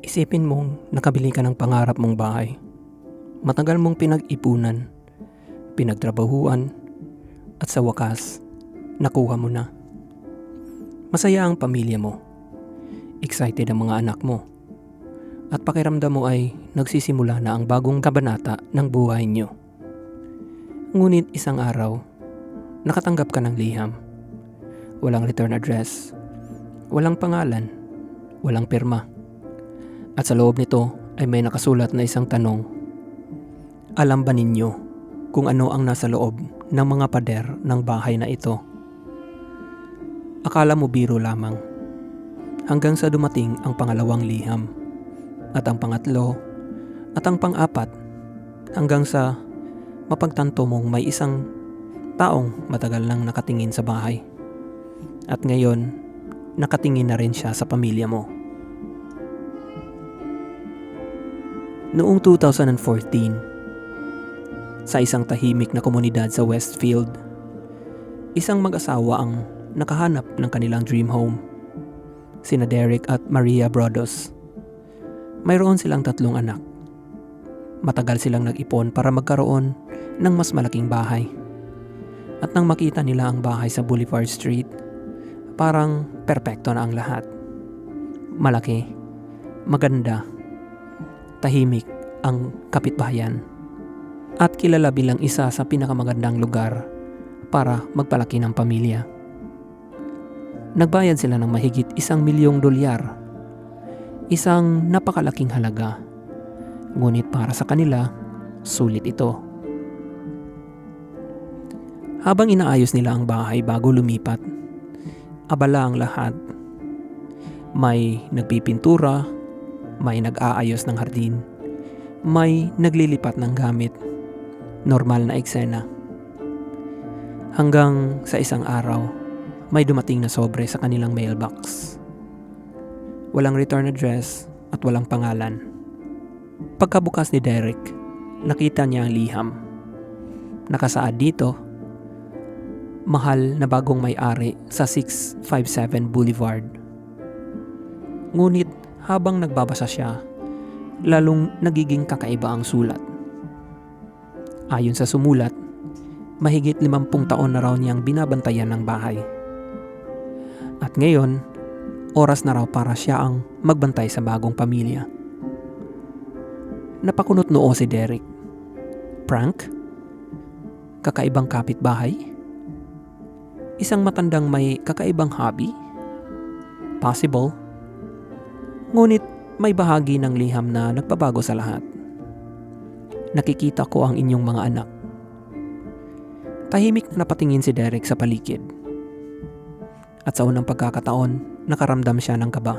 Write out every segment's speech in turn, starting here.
Isipin mong nakabili ka ng pangarap mong bahay. Matagal mong pinag-ipunan, pinagtrabahuan, at sa wakas, nakuha mo na. Masaya ang pamilya mo. Excited ang mga anak mo. At pakiramdam mo ay nagsisimula na ang bagong kabanata ng buhay niyo. Ngunit isang araw, nakatanggap ka ng liham. Walang return address, walang pangalan, walang pirma. At sa loob nito ay may nakasulat na isang tanong. Alam ba ninyo kung ano ang nasa loob ng mga pader ng bahay na ito? Akala mo biro lamang. Hanggang sa dumating ang pangalawang liham. At ang pangatlo. At ang pang-apat. Hanggang sa mapagtanto mong may isang taong matagal nang nakatingin sa bahay. At ngayon, nakatingin na rin siya sa pamilya mo. Noong 2014, sa isang tahimik na komunidad sa Westfield, isang mag-asawa ang nakahanap ng kanilang dream home. Sina Derek at Maria Brodos. Mayroon silang 3 anak. Matagal silang nag-ipon para magkaroon ng mas malaking bahay. At nang makita nila ang bahay sa Boulevard Street, parang perpekto na ang lahat. Malaki, maganda, tahimik ang kapitbahayan, at kilala bilang isa sa pinakamagandang lugar para magpalaki ng pamilya. Nagbayad sila ng mahigit $1,000,000. Isang napakalaking halaga, ngunit para sa kanila, sulit ito. Habang inaayos nila ang bahay bago lumipat, abala ang lahat. May nagpipintura, may nag-aayos ng hardin, may naglilipat ng gamit. Normal na eksena. Hanggang sa isang araw, may dumating na sobre sa kanilang mailbox. Walang return address at walang pangalan. Pagkabukas ni Derek, nakita niya ang liham. Nakasaad dito, mahal na bagong may-ari sa 657 Boulevard. Ngunit habang nagbabasa siya, lalong nagiging kakaiba ang sulat. Ayon sa sumulat, mahigit 50 taon na raw niyang binabantayan ng bahay. At ngayon, oras na raw para siya ang magbantay sa bagong pamilya. Napakunot noo si Derek. Prank? Kakaibang kapitbahay? Isang matandang may kakaibang hobby? Possible. Ngunit may bahagi ng liham na nagpabago sa lahat. Nakikita ko ang inyong mga anak. Tahimik na napatingin si Derek sa paligid. At sa unang pagkakataon, nakaramdam siya ng kaba.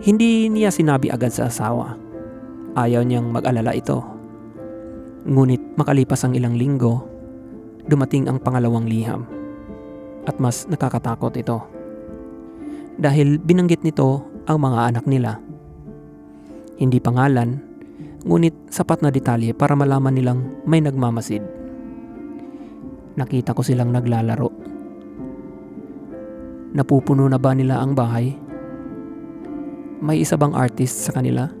Hindi niya sinabi agad sa asawa. Ayaw niyang mag-alala ito. Ngunit makalipas ang ilang linggo, dumating ang pangalawang liham. At mas nakakatakot ito. Dahil binanggit nito ang mga anak nila. Hindi pangalan, ngunit sapat na detalye para malaman nilang may nagmamasid. Nakita ko silang naglalaro. Napupuno na ba nila ang bahay? May isa bang artist sa kanila?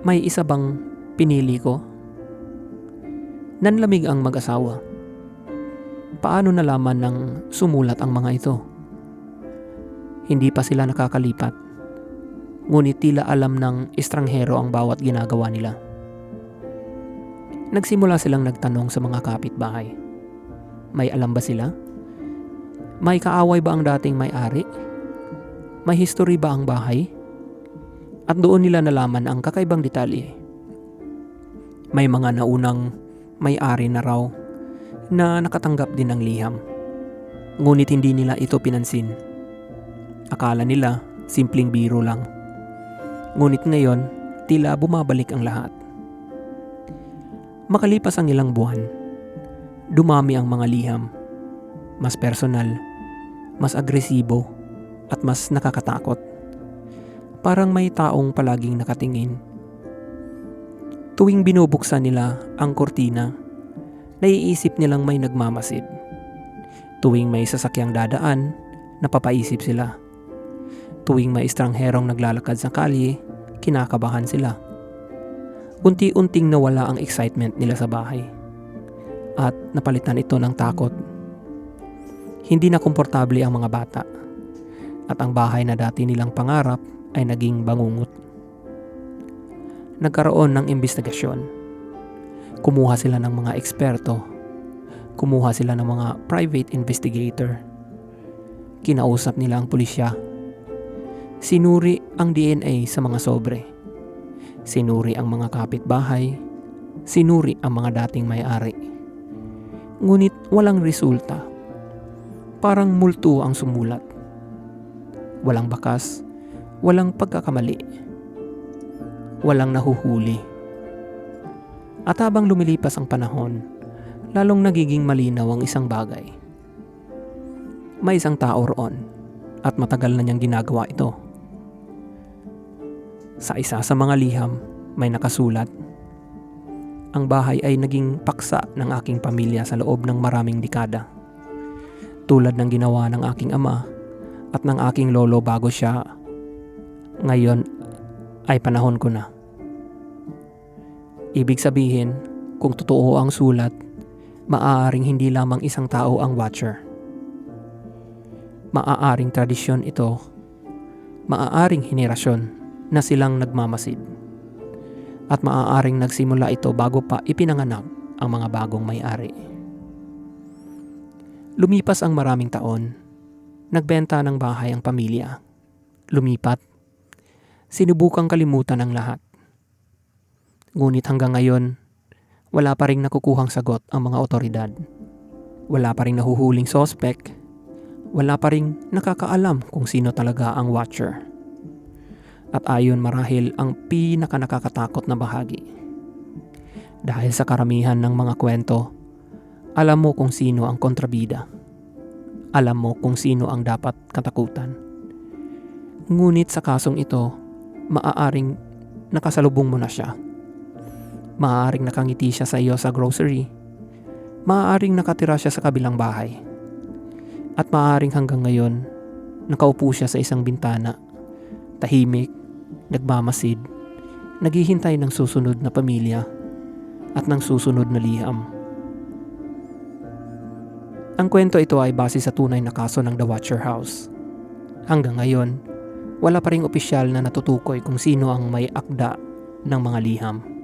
May isa bang pinili ko? Nanlamig ang mag-asawa. Paano nalaman ng sumulat ang mga ito? Hindi pa sila nakakalipat. Ngunit tila alam ng estranghero ang bawat ginagawa nila. Nagsimula silang nagtanong sa mga kapitbahay. May alam ba sila? May kaaway ba ang dating may-ari? May history ba ang bahay? At doon nila nalaman ang kakaibang detalye. May mga naunang may-ari na raw na nakatanggap din ng liham. Ngunit hindi nila ito pinansin. Akala nila simpleng biro lang. Ngunit ngayon, tila bumabalik ang lahat. Makalipas ang ilang buwan, dumami ang mga liham. Mas personal, mas agresibo, at mas nakakatakot. Parang may taong palaging nakatingin. Tuwing binubuksan nila ang kortina, naiisip nilang may nagmamasid. Tuwing may sasakyang dadaan, napapaisip sila. Tuwing may estrangherong naglalakad sa kalye, kinakabahan sila. Unti-unting nawala ang excitement nila sa bahay at napalitan ito ng takot. Hindi na komportable ang mga bata at ang bahay na dati nilang pangarap ay naging bangungot. Nagkaroon ng imbestigasyon. Kumuha sila ng mga eksperto. Kumuha sila ng mga private investigator. Kinausap nila ang pulisya. Sinuri ang DNA sa mga sobre. Sinuri ang mga kapitbahay. Sinuri ang mga dating may-ari. Ngunit walang resulta. Parang multo ang sumulat. Walang bakas, walang pagkakamali. Walang nahuhuli. At habang lumilipas ang panahon, lalong nagiging malinaw ang isang bagay. May isang tao roon at matagal na niyang ginagawa ito. Sa isa sa mga liham, may nakasulat, "Ang bahay ay naging paksa ng aking pamilya sa loob ng maraming dekada. Tulad ng ginawa ng aking ama at ng aking lolo bago siya, ngayon ay panahon ko na." Ibig sabihin, kung totoo ang sulat, maaaring hindi lamang isang tao ang watcher. Maaaring tradisyon ito, maaaring henerasyon na silang nagmamasid. At maaaring nagsimula ito bago pa ipinanganak ang mga bagong may-ari. Lumipas ang maraming taon, nagbenta ng bahay ang pamilya. Lumipat, sinubukang kalimutan ang lahat. Ngunit hanggang ngayon, wala pa ring nakukuhang sagot ang mga otoridad. Wala pa ring nahuhuling sospek. Wala pa ring nakakaalam kung sino talaga ang watcher. At ayon marahil ang pinaka-nakakatakot na bahagi. Dahil sa karamihan ng mga kwento, alam mo kung sino ang kontrabida. Alam mo kung sino ang dapat katakutan. Ngunit sa kasong ito, maaaring nakasalubong mo na siya. Maaaring nakangiti siya sa iyo sa grocery. Maaaring nakatira siya sa kabilang bahay. At maaaring hanggang ngayon, nakaupo siya sa isang bintana, tahimik, nagmamasid, naghihintay ng susunod na pamilya at ng susunod na liham. Ang kwento ito ay base sa tunay na kaso ng The Watcher House. Hanggang ngayon, wala pa ring opisyal na natutukoy kung sino ang may akda ng mga liham.